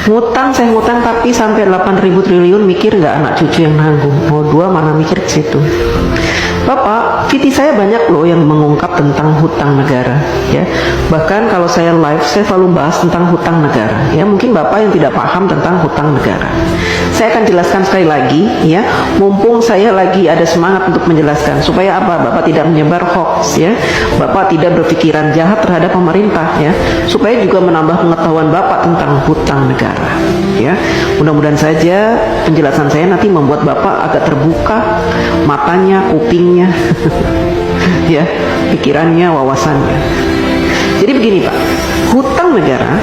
Ngutang, saya ngutang tapi sampai 8.000 triliun, mikir nggak anak cucu yang nanggung? Mau dua mana mikir ke situ. Bapak, VT saya banyak loh yang mengungkap tentang hutang negara, ya. Bahkan kalau saya live, saya selalu bahas tentang hutang negara, ya. Mungkin Bapak yang tidak paham tentang hutang negara, saya akan jelaskan sekali lagi, ya. Mumpung saya lagi ada semangat untuk menjelaskan, supaya apa? Bapak tidak menyebar hoax, ya. Bapak tidak berpikiran jahat terhadap pemerintah, ya. Supaya juga menambah pengetahuan Bapak tentang hutang negara, ya. Mudah-mudahan saja penjelasan saya nanti membuat Bapak agak terbuka matanya, kupingnya, ya, pikirannya, wawasannya. Jadi begini Pak, hutang negara,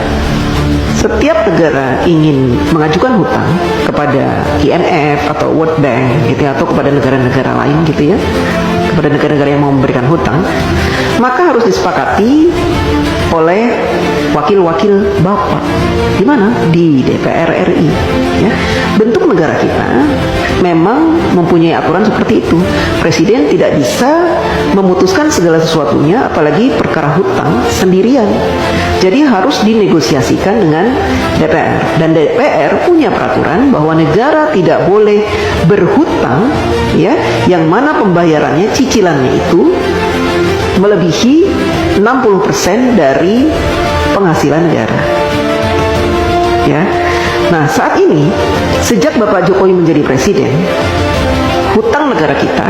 setiap negara ingin mengajukan hutang kepada IMF atau World Bank gitu ya, atau kepada negara-negara lain gitu ya, kepada negara-negara yang mau memberikan hutang, maka harus disepakati oleh wakil-wakil Bapak. Di mana? Di DPR RI, ya. Bentuk negara kita memang mempunyai aturan seperti itu. Presiden tidak bisa memutuskan segala sesuatunya, apalagi perkara hutang, sendirian. Jadi harus dinegosiasikan dengan DPR. Dan DPR punya peraturan bahwa negara tidak boleh berhutang, ya, yang mana pembayarannya, cicilannya itu melebihi 60% dari penghasilan negara, ya. Nah, saat ini sejak Bapak Jokowi menjadi presiden, hutang negara kita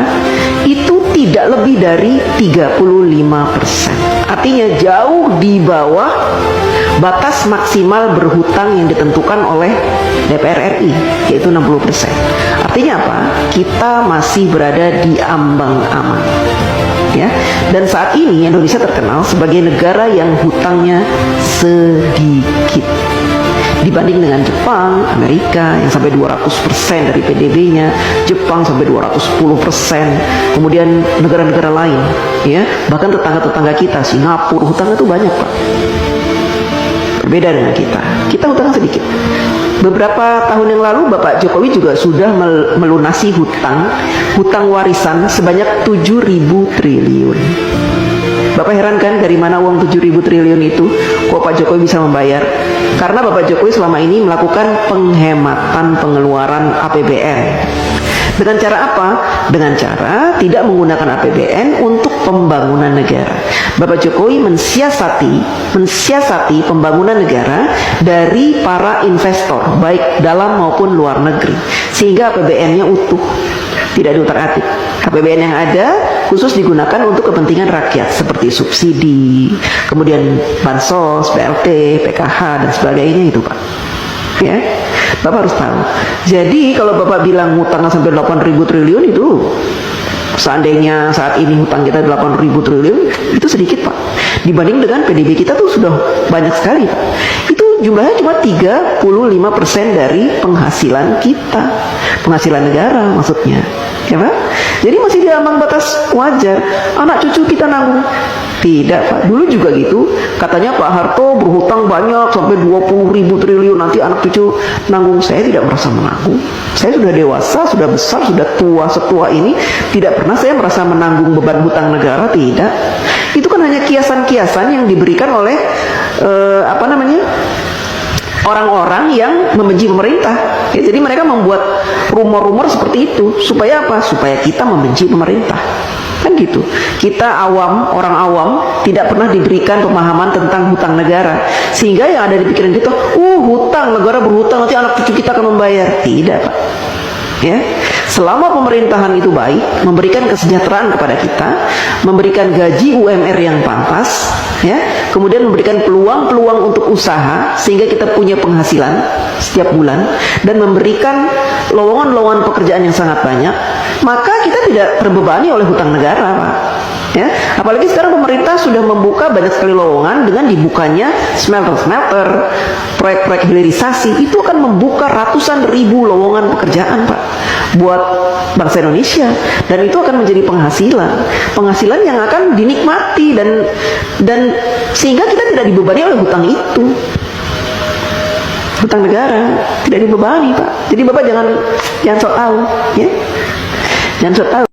itu tidak lebih dari 35%. Artinya jauh di bawah batas maksimal berhutang yang ditentukan oleh DPR RI, yaitu 60%. Artinya apa? Kita masih berada di ambang aman, ya. Dan saat ini Indonesia terkenal sebagai negara yang hutangnya sedikit dibanding dengan Jepang, Amerika yang sampai 200% dari PDB-nya, Jepang sampai 210%, kemudian negara-negara lain, ya, bahkan tetangga-tetangga kita, Singapura, hutangnya itu banyak Pak. Berbeda dengan kita hutangnya sedikit. Beberapa tahun yang lalu Bapak Jokowi juga sudah melunasi hutang warisan sebanyak 7.000 triliun. Bapak heran kan dari mana uang 7.000 triliun itu? Kok Pak Jokowi bisa membayar? Karena Bapak Jokowi selama ini melakukan penghematan pengeluaran APBN. Dengan cara apa? Dengan cara tidak menggunakan APBN untuk pembangunan negara. Bapak Jokowi mensiasati pembangunan negara dari para investor, baik dalam maupun luar negeri, sehingga APBN-nya utuh, tidak diutak-atik. APBN yang ada khusus digunakan untuk kepentingan rakyat seperti subsidi, kemudian bansos, BLT, PKH dan sebagainya itu Pak. Ya, Bapak harus tahu. Jadi kalau Bapak bilang hutangnya sampai 8.000 triliun itu, seandainya saat ini hutang kita 8.000 triliun, itu sedikit Pak. Dibanding dengan PDB kita tuh sudah banyak sekali Pak. Itu jumlahnya cuma 35% dari penghasilan kita, penghasilan negara maksudnya, ya Pak. Jadi masih di ambang batas wajar. Anak cucu kita nanggung. Tidak Pak, dulu juga gitu. Katanya Pak Harto berhutang banyak sampai 20.000 triliun, nanti anak cucu nanggung. Saya tidak merasa menanggung. Saya sudah dewasa, sudah besar, sudah tua, setua ini, tidak pernah saya merasa menanggung beban hutang negara. Tidak. Itu kan hanya kiasan-kiasan yang diberikan oleh orang-orang yang membenci pemerintah, ya. Jadi mereka membuat rumor-rumor seperti itu supaya apa? Supaya kita membenci pemerintah, kan gitu. Kita awam, orang awam, tidak pernah diberikan pemahaman tentang hutang negara, sehingga yang ada di pikiran kita, hutang, negara berhutang, nanti anak cucu kita akan membayar. Tidak Pak, ya. Selama pemerintahan itu baik, memberikan kesejahteraan kepada kita, memberikan gaji UMR yang pantas, ya, kemudian memberikan peluang-peluang untuk usaha sehingga kita punya penghasilan setiap bulan, dan memberikan lowongan-lowongan pekerjaan yang sangat banyak, maka kita tidak terbebani oleh hutang negara Pak. Ya, apalagi sekarang pemerintah sudah membuka banyak sekali lowongan dengan dibukanya smelter-smelter, proyek-proyek hilirisasi, itu akan membuka ratusan ribu lowongan pekerjaan Pak buat bangsa Indonesia, dan itu akan menjadi penghasilan yang akan dinikmati dan sehingga kita tidak dibebani oleh hutang itu. Hutang negara tidak dibebani Pak. Jadi Bapak jangan sok tahu, ya, jangan sok tahu.